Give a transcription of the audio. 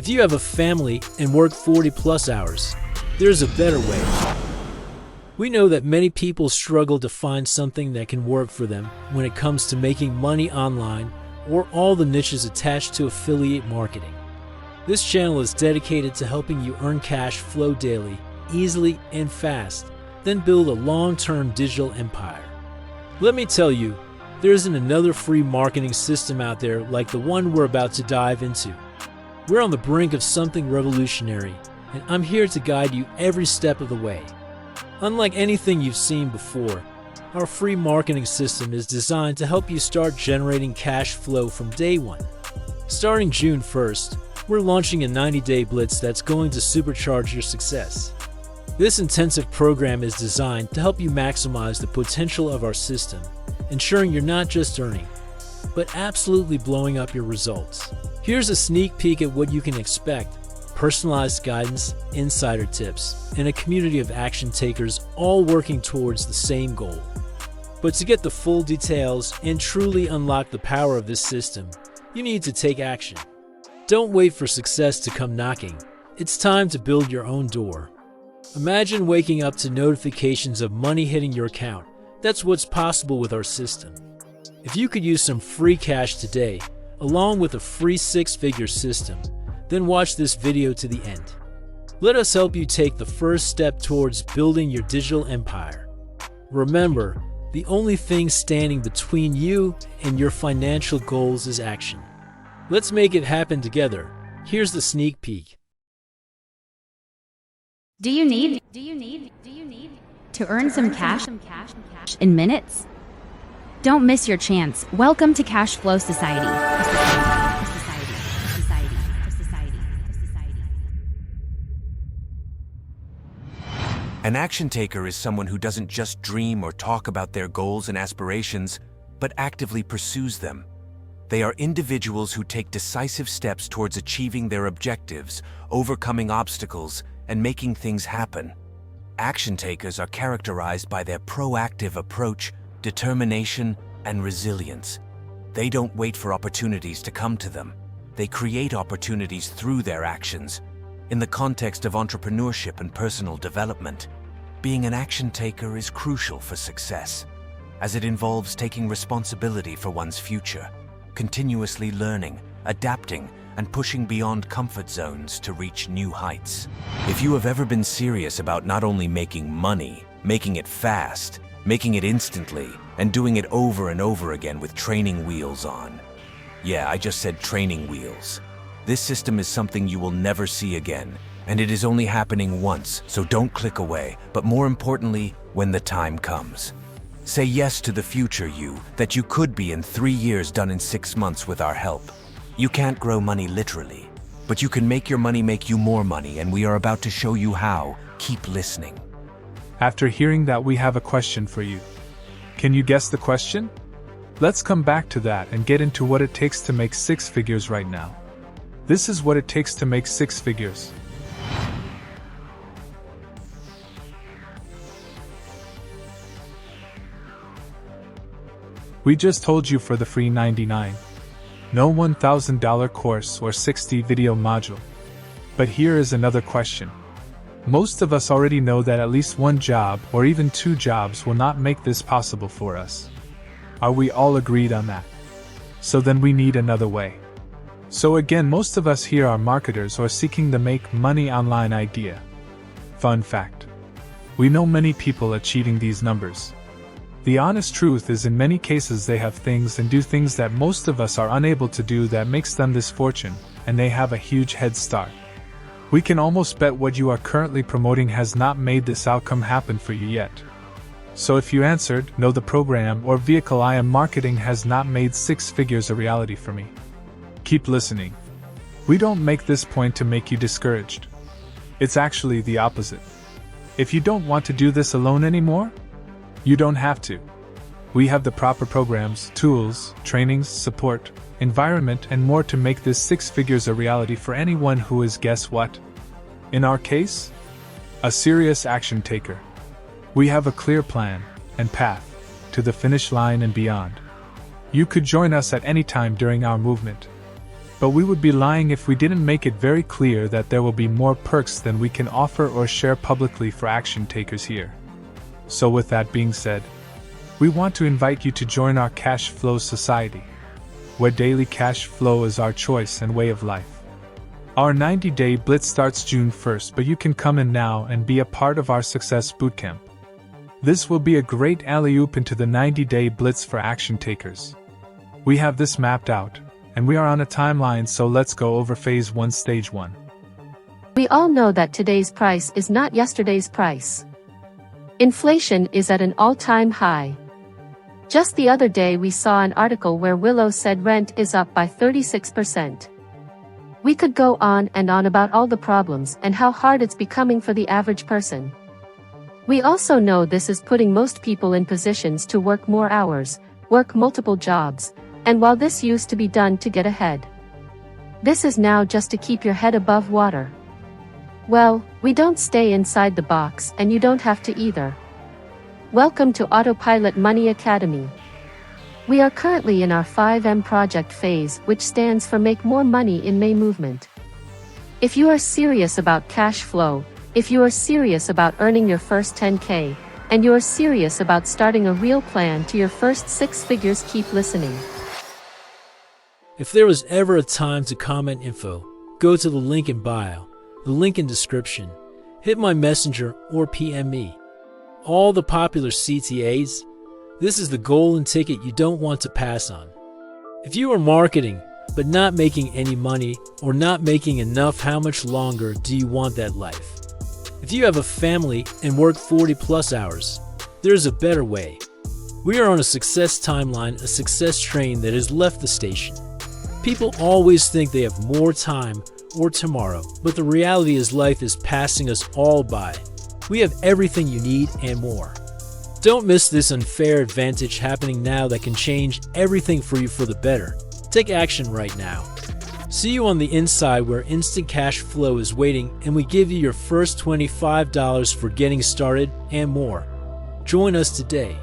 If you have a family and work 40+ hours, there's a better way. We know that many people struggle to find something that can work for them when it comes to making money online or all the niches attached to affiliate marketing. This channel is dedicated to helping you earn cash flow daily, easily and fast, then build a long-term digital empire. Let me tell you, there isn't another free marketing system out there like the one we're about to dive into. We're on the brink of something revolutionary, and I'm here to guide you every step of the way. Unlike anything you've seen before, our free marketing system is designed to help you start generating cash flow from day one. Starting June 1st, we're launching a 90-day blitz that's going to supercharge your success. This intensive program is designed to help you maximize the potential of our system, ensuring you're not just earning, but absolutely blowing up your results. Here's a sneak peek at what you can expect: personalized guidance, insider tips, and a community of action takers all working towards the same goal. But to get the full details and truly unlock the power of this system, you need to take action. Don't wait for success to come knocking. It's time to build your own door. Imagine waking up to notifications of money hitting your account. That's what's possible with our system. If you could use some free cash today, along with a free six-figure system, then watch this video to the end. Let us help you take the first step towards building your digital empire. Remember, the only thing standing between you and your financial goals is action. Let's make it happen together. Here's the sneak peek. Do you need to earn some cash in minutes? Don't miss your chance. Welcome to Cash Flow Society. An action taker is someone who doesn't just dream or talk about their goals and aspirations, but actively pursues them. They are individuals who take decisive steps towards achieving their objectives, overcoming obstacles, and making things happen. Action takers are characterized by their proactive approach, determination, and resilience. They don't wait for opportunities to come to them. They create opportunities through their actions. In the context of entrepreneurship and personal development, being an action taker is crucial for success, as it involves taking responsibility for one's future, continuously learning, adapting, and pushing beyond comfort zones to reach new heights. If you have ever been serious about not only making money, making it fast, making it instantly, and doing it over and over again with training wheels on. Yeah, I just said training wheels. This system is something you will never see again, and it is only happening once, so don't click away, but more importantly, when the time comes. Say yes to the future you that you could be in 3 years done in 6 months with our help. You can't grow money literally, but you can make your money make you more money, and we are about to show you how. Keep listening. After hearing that, we have a question for you. Can you guess the question? Let's come back to that and get into what it takes to make 6 figures right now. This is what it takes to make 6 figures. We just told you for the free $99. No $1,000 course or 60 video module. But here is another question. Most of us already know that at least one job or even 2 jobs will not make this possible for us. Are we all agreed on that? So then we need another way. So again, most of us here are marketers or seeking the make money online idea. Fun fact. We know many people achieving these numbers. The honest truth is, in many cases they have things and do things that most of us are unable to do that makes them this fortune, and they have a huge head start. We can almost bet what you are currently promoting has not made this outcome happen for you yet. So if you answered, no, the program or vehicle I am marketing has not made 6 figures a reality for me. Keep listening. We don't make this point to make you discouraged. It's actually the opposite. If you don't want to do this alone anymore, you don't have to. We have the proper programs, tools, trainings, support, environment, and more to make this 6 figures a reality for anyone who is, guess what? In our case, a serious action taker. We have a clear plan and path to the finish line and beyond. You could join us at any time during our movement. but we would be lying if we didn't make it very clear that there will be more perks than we can offer or share publicly for action takers here. So with that being said, we want to invite you to join our Cash Flow Society, where daily cash flow is our choice and way of life. Our 90-day blitz starts June 1st, but you can come in now and be a part of our Success Bootcamp. This will be a great alley-oop into the 90-day blitz for action takers. We have this mapped out, and we are on a timeline, so let's go over Phase 1 Stage 1. We all know that today's price is not yesterday's price. Inflation is at an all-time high. Just the other day we saw an article where Willow said rent is up by 36%. We could go on and on about all the problems and how hard it's becoming for the average person. We also know this is putting most people in positions to work more hours, work multiple jobs, and while this used to be done to get ahead, this is now just to keep your head above water. Well, we don't stay inside the box, and you don't have to either. Welcome to Autopilot Money Academy. We are currently in our 5M project phase, which stands for Make More Money in May movement. If you are serious about cash flow, if you are serious about earning your first 10K, and you are serious about starting a real plan to your first 6 figures, keep listening. If there was ever a time to comment info, go to the link in bio, the link in description, hit my messenger or PM me. All the popular CTAs, this is the golden ticket you don't want to pass on. If you are marketing but not making any money or not making enough, how much longer do you want that life? If you have a family and work 40+ hours, there's a better way. We are on a success timeline, a success train that has left the station. People always think they have more time or tomorrow, but the reality is life is passing us all by. We have everything you need and more. Don't miss this unfair advantage happening now that can change everything for you for the better. Take action right now. See you on the inside, where instant cash flow is waiting, and we give you your first $25 for getting started and more. Join us today.